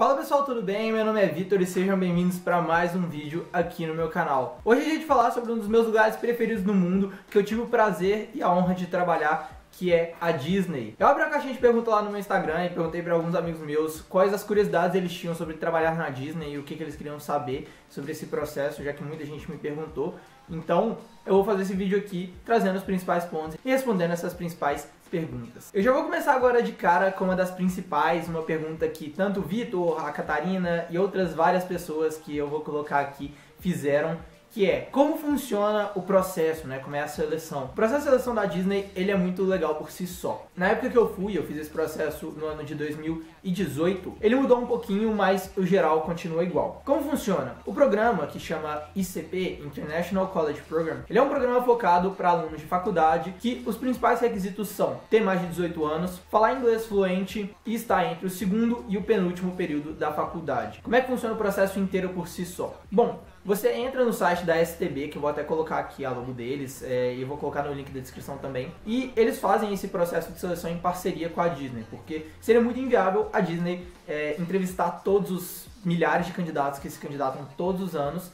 Fala pessoal, tudo bem? Meu nome é Vitor e sejam bem-vindos para mais um vídeo aqui no meu canal. Hoje a gente vai falar sobre um dos meus lugares preferidos no mundo, que eu tive o prazer e a honra de trabalhar, que é a Disney. Eu abri uma caixinha de perguntas lá no meu Instagram e perguntei para alguns amigos meus quais as curiosidades eles tinham sobre trabalhar na Disney e o que eles queriam saber sobre esse processo, já que muita gente me perguntou. Então, eu vou fazer esse vídeo aqui trazendo os principais pontos e respondendo essas principais perguntas. Eu já vou começar agora de cara com uma das principais, uma pergunta que tanto o Vitor, a Catarina e outras várias pessoas que eu vou colocar aqui fizeram, que é como funciona o processo, né? Como é a seleção. O processo de seleção da Disney, ele é muito legal por si só. Na época que eu fiz esse processo no ano de 2018, ele mudou um pouquinho, mas o geral continua igual. Como funciona? O programa, que chama ICP, International College Program, ele é um programa focado para alunos de faculdade, que os principais requisitos são ter mais de 18 anos, falar inglês fluente e estar entre o segundo e o penúltimo período da faculdade. Como é que funciona o processo inteiro por si só? Bom, você entra no site da STB, que eu vou até colocar aqui a logo deles, e eu vou colocar no link da descrição também, e eles fazem esse processo de seleção em parceria com a Disney, porque seria muito inviável a Disney entrevistar todos os milhares de candidatos que se candidatam todos os anos,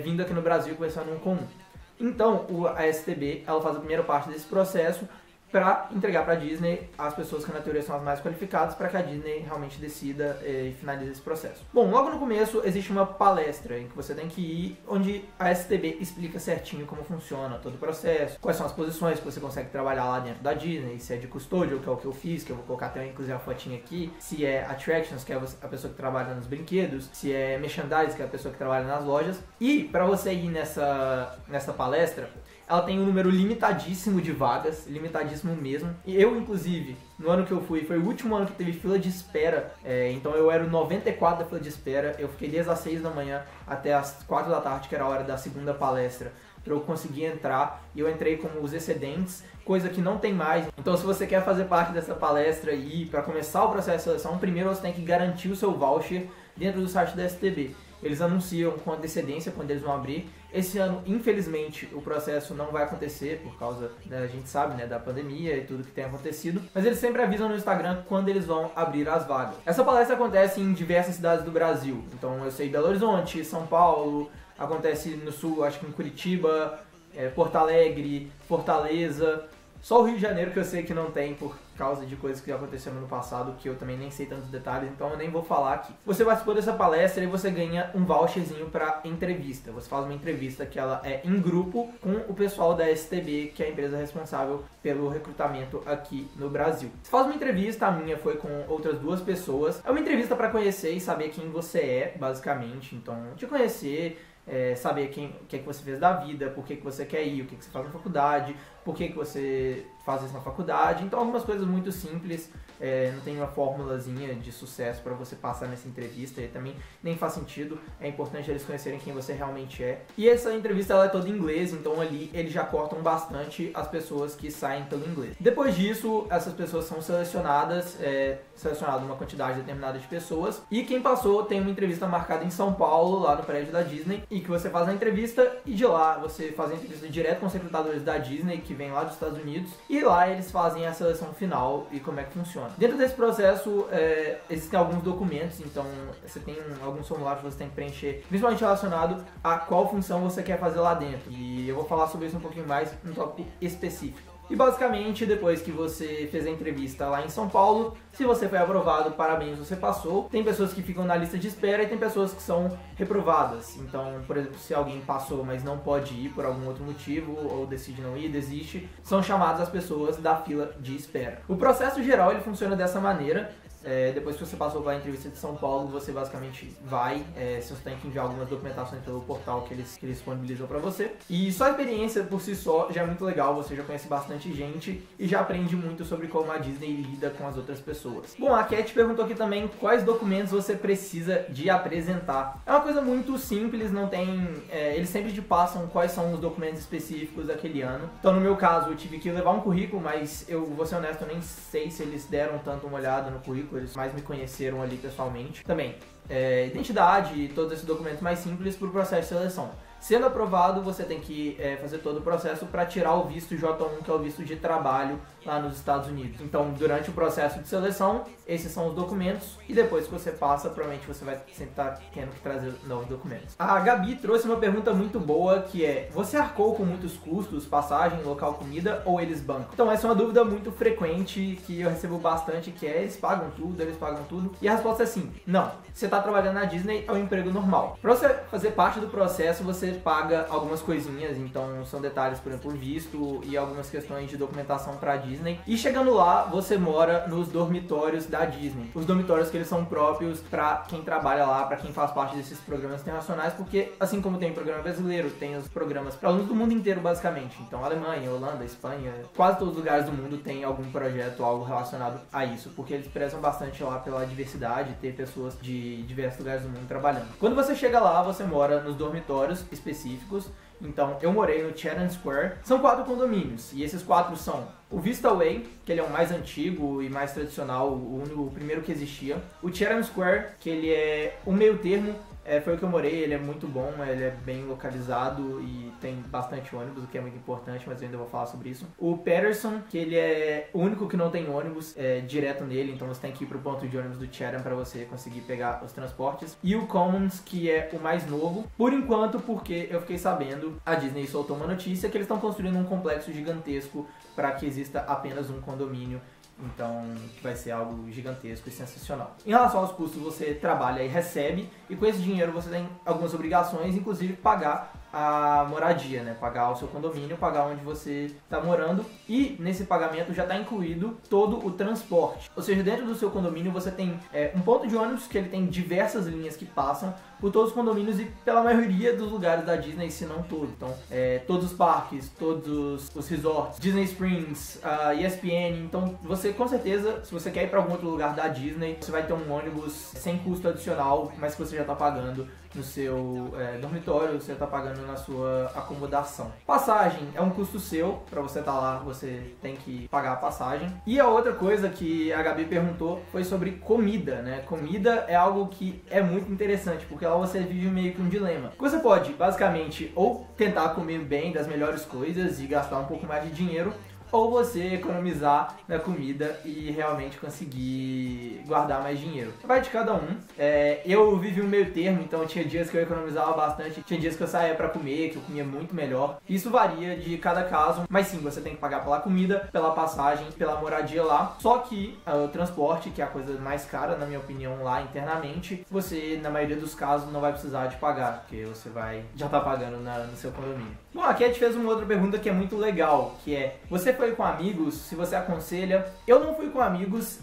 vindo aqui no Brasil conversando um com um. Então, a STB, ela faz a primeira parte desse processo, para entregar para a Disney as pessoas que na teoria são as mais qualificadas para que a Disney realmente decida e finalize esse processo. Bom, logo no começo existe uma palestra em que você tem que ir, onde a STB explica certinho como funciona todo o processo, quais são as posições que você consegue trabalhar lá dentro da Disney, se é de custódio, que é o que eu fiz, que eu vou colocar até inclusive a fotinha aqui, se é attractions, que é a pessoa que trabalha nos brinquedos, se é merchandise, que é a pessoa que trabalha nas lojas. E para você ir nessa palestra, ela tem um número limitadíssimo de vagas, limitadíssimo mesmo. E eu, inclusive, no ano que eu fui, foi o último ano que teve fila de espera, então eu era o 94 da fila de espera, eu fiquei desde as 6 da manhã até as 4 da tarde, que era a hora da segunda palestra, para eu conseguir entrar, e eu entrei com os excedentes, coisa que não tem mais. Então, se você quer fazer parte dessa palestra e para começar o processo de seleção, primeiro você tem que garantir o seu voucher dentro do site da STB. Eles anunciam com antecedência quando eles vão abrir. Esse ano, infelizmente, o processo não vai acontecer por causa, a gente sabe, né, da pandemia e tudo que tem acontecido. Mas eles sempre avisam no Instagram quando eles vão abrir as vagas. Essa palestra acontece em diversas cidades do Brasil. Então, eu sei Belo Horizonte, São Paulo, acontece no Sul, acho que em Curitiba, Porto Alegre, Fortaleza. Só o Rio de Janeiro que eu sei que não tem por causa de coisas que aconteceram no passado, que eu também nem sei tantos detalhes, então eu nem vou falar aqui. Você participou dessa palestra e você ganha um voucherzinho para entrevista. Você faz uma entrevista que ela é em grupo com o pessoal da STB, que é a empresa responsável pelo recrutamento aqui no Brasil. Você faz uma entrevista, a minha foi com outras 2 pessoas. É uma entrevista para conhecer e saber quem você é, basicamente. Então, te conhecer, saber o que é que você fez da vida, por que você quer ir, o que você faz na faculdade, por que você faz isso na faculdade. Então, algumas coisas muito simples, não tem uma formulazinha de sucesso para você passar nessa entrevista, e também nem faz sentido. É importante eles conhecerem quem você realmente é. E essa entrevista ela é toda em inglês, então ali eles já cortam bastante as pessoas que saem pelo inglês. Depois disso, essas pessoas são selecionadas, selecionada uma quantidade determinada de pessoas, e quem passou tem uma entrevista marcada em São Paulo, lá no prédio da Disney, e que você faz a entrevista, e de lá você faz a entrevista direto com os recrutadores da Disney, que vem lá dos Estados Unidos, e lá eles fazem a seleção final e como é que funciona. Dentro desse processo, existem alguns documentos, então você tem alguns formulários que você tem que preencher, principalmente relacionado a qual função você quer fazer lá dentro. E eu vou falar sobre isso um pouquinho mais no tópico específico. E basicamente, depois que você fez a entrevista lá em São Paulo, se você foi aprovado, parabéns, você passou. Tem pessoas que ficam na lista de espera e tem pessoas que são reprovadas. Então, por exemplo, se alguém passou, mas não pode ir por algum outro motivo, ou decide não ir, desiste, são chamadas as pessoas da fila de espera. O processo geral, ele funciona dessa maneira. Depois que você passou pela entrevista de São Paulo, você basicamente vai, você tem que enviar algumas documentações pelo portal que eles disponibilizam para você. E só a experiência por si só já é muito legal, você já conhece bastante gente e já aprende muito sobre como a Disney lida com as outras pessoas. Bom, a Cat perguntou aqui também quais documentos você precisa de apresentar. É uma coisa muito simples, não tem... eles sempre te passam quais são os documentos específicos daquele ano. Então, no meu caso, eu tive que levar um currículo, mas eu vou ser honesto, eu nem sei se eles deram tanto uma olhada no currículo, eles mais me conheceram ali pessoalmente. Também, identidade e todos esses documentos mais simples para o processo de seleção. Sendo aprovado, você tem que fazer todo o processo para tirar o visto J1, que é o visto de trabalho lá nos Estados Unidos. Então, durante o processo de seleção, esses são os documentos e depois que você passa, provavelmente você vai sempre estar tendo que trazer novos documentos. A Gabi trouxe uma pergunta muito boa, que é: você arcou com muitos custos, passagem, local, comida, ou eles bancam? Então, essa é uma dúvida muito frequente que eu recebo bastante, que é: eles pagam tudo? E a resposta é sim. Não. Você está trabalhando na Disney, é um emprego normal. Para você fazer parte do processo, você paga algumas coisinhas, então são detalhes, por exemplo, visto e algumas questões de documentação para a Disney. E chegando lá, você mora nos dormitórios da Disney. Os dormitórios que eles são próprios para quem trabalha lá, para quem faz parte desses programas internacionais, porque assim como tem o programa brasileiro, tem os programas para alunos do mundo inteiro, basicamente. Então, Alemanha, Holanda, Espanha, quase todos os lugares do mundo tem algum projeto, algo relacionado a isso, porque eles prezam bastante lá pela diversidade, ter pessoas de diversos lugares do mundo trabalhando. Quando você chega lá, você mora nos dormitórios específicos. Então, eu morei no Chatham Square. São 4 condomínios, e esses 4 são o Vista Way, que ele é o mais antigo e mais tradicional, o primeiro que existia. O Chatham Square, que ele é um meio termo, foi o que eu morei, ele é muito bom, ele é bem localizado e tem bastante ônibus, o que é muito importante, mas eu ainda vou falar sobre isso. O Patterson, que ele é o único que não tem ônibus direto nele, então você tem que ir pro ponto de ônibus do Chatham para você conseguir pegar os transportes. E o Commons, que é o mais novo, por enquanto, porque eu fiquei sabendo, a Disney soltou uma notícia que eles estão construindo um complexo gigantesco para que exista apenas um condomínio. Então, vai ser algo gigantesco e sensacional. Em relação aos custos, você trabalha e recebe, e com esse dinheiro você tem algumas obrigações, inclusive pagar a moradia, né? Pagar o seu condomínio, pagar onde você está morando, e nesse pagamento já está incluído todo o transporte. Ou seja, dentro do seu condomínio você tem um ponto de ônibus que ele tem diversas linhas que passam por todos os condomínios e pela maioria dos lugares da Disney, se não todos. Então, todos os parques, todos os resorts, Disney Springs, ESPN. Então, você com certeza, se você quer ir para algum outro lugar da Disney, você vai ter um ônibus sem custo adicional, mas que você já está pagando no seu dormitório, você está pagando na sua acomodação. Passagem é um custo seu, para você estar lá você tem que pagar a passagem. E a outra coisa que a Gabi perguntou foi sobre comida, né? Comida é algo que é muito interessante, porque lá você vive meio que um dilema. Você pode basicamente ou tentar comer bem das melhores coisas e gastar um pouco mais de dinheiro, ou você economizar na comida e realmente conseguir guardar mais dinheiro. Vai de cada um. Eu vivi um meio termo, então tinha dias que eu economizava bastante, tinha dias que eu saía pra comer, que eu comia muito melhor. Isso varia de cada caso, mas sim, você tem que pagar pela comida, pela passagem, pela moradia lá. Só que o transporte, que é a coisa mais cara, na minha opinião, lá internamente, você, na maioria dos casos, não vai precisar de pagar, porque você já tá pagando no seu condomínio. Bom, aqui a gente fez uma outra pergunta que é muito legal, que é: você foi com amigos? Se você aconselha. Eu não fui com amigos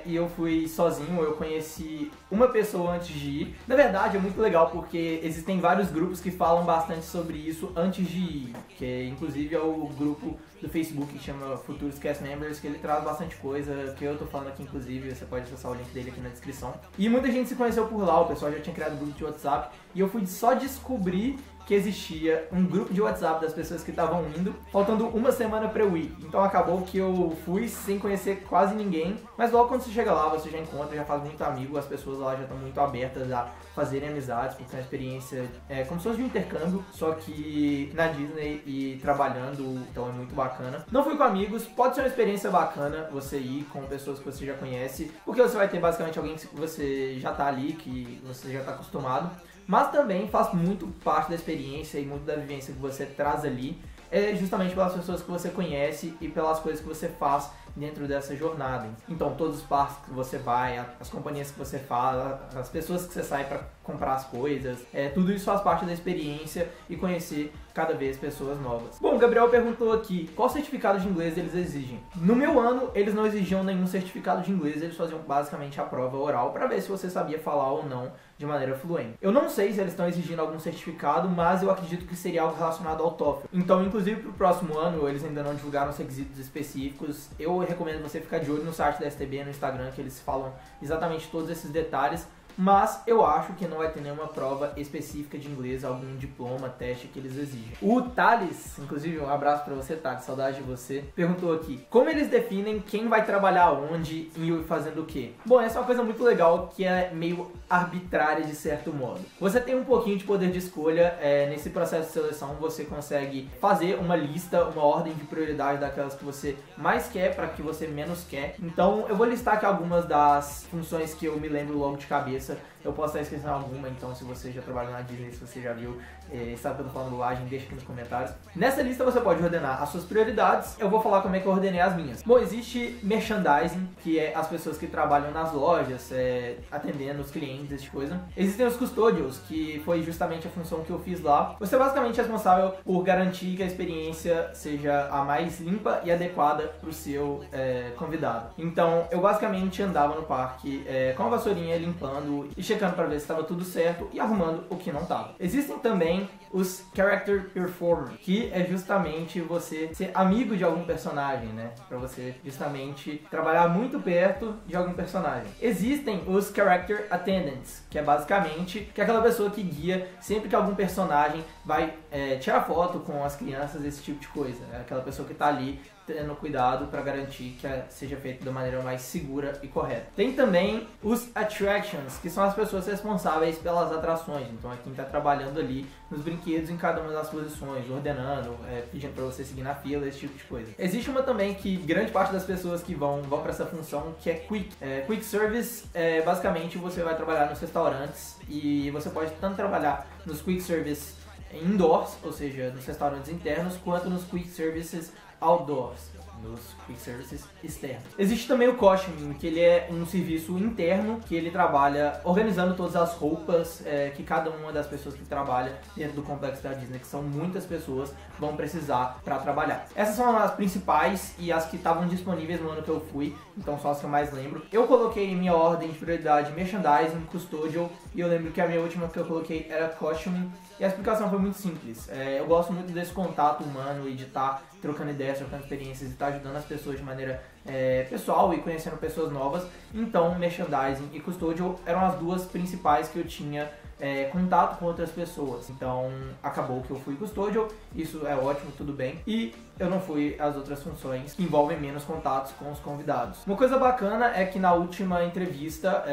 e eu fui sozinho, eu conheci uma pessoa antes de ir. Na verdade é muito legal porque existem vários grupos que falam bastante sobre isso antes de ir, que inclusive é o grupo do Facebook que chama Futuros Cast Members, que ele traz bastante coisa, que eu tô falando aqui inclusive, você pode acessar o link dele aqui na descrição. E muita gente se conheceu por lá, o pessoal já tinha criado um grupo de WhatsApp, e eu fui só descobrir que existia um grupo de WhatsApp das pessoas que estavam indo, faltando uma semana pra eu ir. Então acabou que eu fui sem conhecer quase ninguém, mas logo quando você chega lá, você já encontra, já faz muito amigo, as pessoas lá já estão muito abertas a fazerem amizades, porque é uma experiência como se fosse de um intercâmbio, só que na Disney e trabalhando, então é muito bacana. Não fui com amigos, pode ser uma experiência bacana você ir com pessoas que você já conhece, porque você vai ter basicamente alguém que você já tá ali, que você já tá acostumado, mas também faz muito parte da experiência e muito da vivência que você traz ali, justamente pelas pessoas que você conhece e pelas coisas que você faz dentro dessa jornada. Então, todos os parques que você vai, as companhias que você fala, as pessoas que você sai para comprar as coisas, tudo isso faz parte da experiência e conhecer cada vez pessoas novas. Bom, o Gabriel perguntou aqui, qual certificado de inglês eles exigem? No meu ano, eles não exigiam nenhum certificado de inglês, eles faziam basicamente a prova oral para ver se você sabia falar ou não de maneira fluente. Eu não sei se eles estão exigindo algum certificado, mas eu acredito que seria algo relacionado ao TOEFL. Então, inclusive para o próximo ano, eles ainda não divulgaram os requisitos específicos. Eu recomendo você ficar de olho no site da STB, no Instagram, que eles falam exatamente todos esses detalhes. mas eu acho que não vai ter nenhuma prova específica de inglês, algum diploma, teste que eles exigem. O Thales, inclusive um abraço pra você, Thales, saudade de você, perguntou aqui, como eles definem quem vai trabalhar onde e fazendo o quê? Bom, essa é uma coisa muito legal que é meio arbitrária de certo modo. Você tem um pouquinho de poder de escolha, nesse processo de seleção você consegue fazer uma lista, uma ordem de prioridade daquelas que você mais quer para que você menos quer. Então eu vou listar aqui algumas das funções que eu me lembro logo de cabeça. Eu posso estar esquecendo alguma, então se você já trabalhou na Disney, se você já viu, sabe que eu tô falando bobagem, deixa aqui nos comentários. Nessa lista você pode ordenar as suas prioridades, eu vou falar como é que eu ordenei as minhas. Bom, existe merchandising, que é as pessoas que trabalham nas lojas, atendendo os clientes, esse tipo de coisa. Existem os custodials, que foi justamente a função que eu fiz lá. Você é basicamente responsável por garantir que a experiência seja a mais limpa e adequada para o seu convidado. Então, eu basicamente andava no parque com a vassourinha limpando e checando para ver se estava tudo certo e arrumando o que não estava. Existem também os Character Performer, que é justamente você ser amigo de algum personagem, né? Para você justamente trabalhar muito perto de algum personagem. Existem os Character Attendants, que é basicamente aquela pessoa que guia sempre que algum personagem vai tirar foto com as crianças, esse tipo de coisa. É aquela pessoa que está ali tendo cuidado para garantir que seja feito da maneira mais segura e correta. Tem também os Attractions, que são as pessoas responsáveis pelas atrações. Então é quem está trabalhando ali nos brinquedos em cada uma das posições, ordenando, pedindo para você seguir na fila, esse tipo de coisa. Existe uma também que grande parte das pessoas que vão para essa função, que é Quick. Quick Service, basicamente você vai trabalhar nos restaurantes e você pode tanto trabalhar nos Quick Service indoors, ou seja, nos restaurantes internos, quanto nos Quick Services outdoors, nos Quick Services externos. Existe também o Costuming, que ele é um serviço interno, que ele trabalha organizando todas as roupas que cada uma das pessoas que trabalha dentro do complexo da Disney, que são muitas pessoas, vão precisar para trabalhar. Essas são as principais e as que estavam disponíveis no ano que eu fui, então só as que eu mais lembro. Eu coloquei em minha ordem de prioridade Merchandising, Custodial, e eu lembro que a minha última que eu coloquei era Costuming, e a explicação foi muito simples. Eu gosto muito desse contato humano e de estar trocando ideias, trocando experiências e estar ajudando as pessoas de maneira pessoal e conhecendo pessoas novas. Então, Merchandising e Custodial eram as duas principais que eu tinha contato com outras pessoas. Então, acabou que eu fui Custodial, isso é ótimo, tudo bem. E eu não fui às outras funções que envolvem menos contatos com os convidados. Uma coisa bacana é que na última entrevista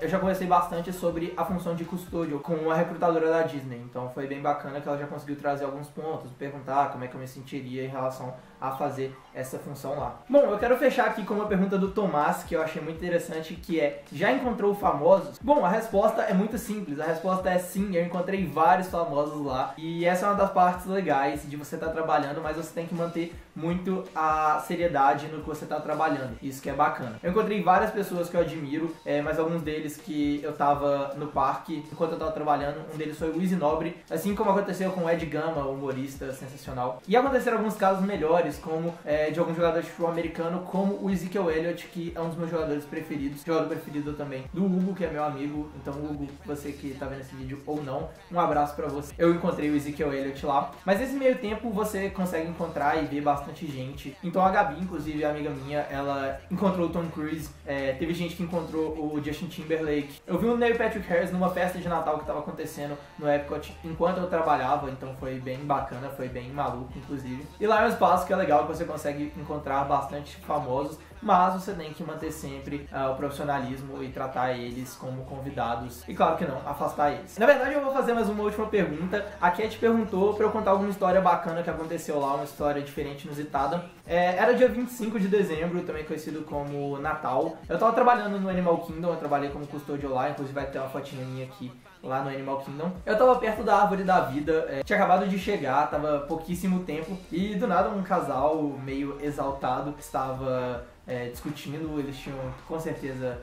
eu já conversei bastante sobre a função de Custodial com a recrutadora da Disney. Então foi bem bacana que ela já conseguiu trazer alguns pontos, perguntar como é que eu me sentiria em relação a fazer essa função lá. Bom, eu quero fechar aqui com uma pergunta do Tomás, que eu achei muito interessante, que é: já encontrou famosos? Bom, a resposta é muito simples, a resposta é sim, eu encontrei vários famosos lá, e essa é uma das partes legais de você estar trabalhando, mas você tem que manter muito a seriedade no que você está trabalhando, isso que é bacana. Eu encontrei várias pessoas que eu admiro, mas alguns deles que eu tava no parque enquanto eu tava trabalhando. Um deles foi o Izzy Nobre, assim como aconteceu com o Ed Gama, o humorista sensacional. E aconteceram alguns casos melhores, como de alguns jogadores de futebol americano, como o Ezekiel Elliott, que é um dos meus jogadores preferidos, jogador preferido também do Hugo, que é meu amigo. Então, Hugo, você que tá vendo esse vídeo ou não, um abraço pra você. Eu encontrei o Ezekiel Elliott lá, mas nesse meio tempo você consegue encontrar e ver bastante gente. Então a Gabi, inclusive, a amiga minha, ela encontrou o Tom Cruise, teve gente que encontrou o Justin Timberlake. Eu vi o Neil Patrick Harris numa festa de Natal que tava acontecendo no Epcot enquanto eu trabalhava, então foi bem bacana, foi bem maluco, inclusive. E lá é um espaço que é legal, que você consegue encontrar bastante famosos, mas você tem que manter sempre o profissionalismo e tratar eles como convidados, e claro que não, afastar eles. Na verdade, eu vou fazer mais uma última pergunta. A Cat perguntou pra eu contar alguma história bacana que aconteceu lá, uma história diferente, inusitada. Era dia 25 de dezembro, também conhecido como Natal. Eu tava trabalhando no Animal Kingdom, eu trabalhei como custódio lá, inclusive vai ter uma fotinha minha aqui lá no Animal Kingdom. Eu tava perto da árvore da vida, tinha acabado de chegar, tava pouquíssimo tempo, e do nada um casal meio exaltado estava discutindo. Eles tinham com certeza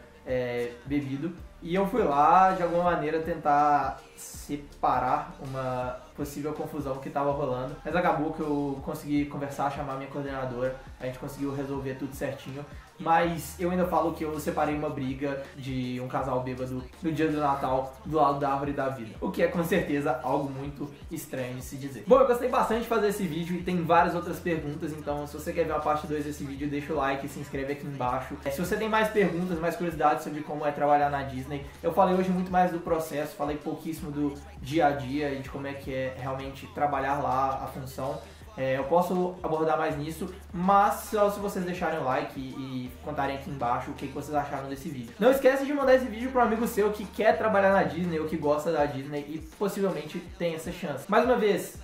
bebido, e eu fui lá de alguma maneira tentar separar uma possível confusão que estava rolando, mas acabou que eu consegui conversar, chamar minha coordenadora, a gente conseguiu resolver tudo certinho. mas eu ainda falo que eu separei uma briga de um casal bêbado no dia do Natal do lado da árvore da vida, o que é com certeza algo muito estranho de se dizer. Bom, eu gostei bastante de fazer esse vídeo e tem várias outras perguntas, então se você quer ver a parte 2 desse vídeo, deixa o like e se inscreve aqui embaixo. Se você tem mais perguntas, mais curiosidades sobre como é trabalhar na Disney, eu falei hoje muito mais do processo, falei pouquíssimo do dia a dia e de como é que é realmente trabalhar lá a função. Eu posso abordar mais nisso, mas só se vocês deixarem o like e contarem aqui embaixo o que vocês acharam desse vídeo. Não esquece de mandar esse vídeo para um amigo seu que quer trabalhar na Disney ou que gosta da Disney e possivelmente tem essa chance. Mais uma vez,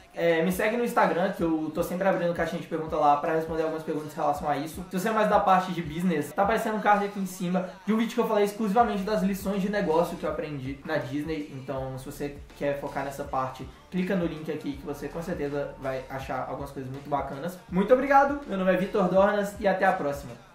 me segue no Instagram, que eu tô sempre abrindo caixinha de pergunta lá para responder algumas perguntas em relação a isso. Se você é mais da parte de business, tá aparecendo um card aqui em cima de um vídeo que eu falei exclusivamente das lições de negócio que eu aprendi na Disney. Então, se você quer focar nessa parte, clica no link aqui que você com certeza vai achar algumas coisas muito bacanas. Muito obrigado, meu nome é Vitor Dornas e até a próxima.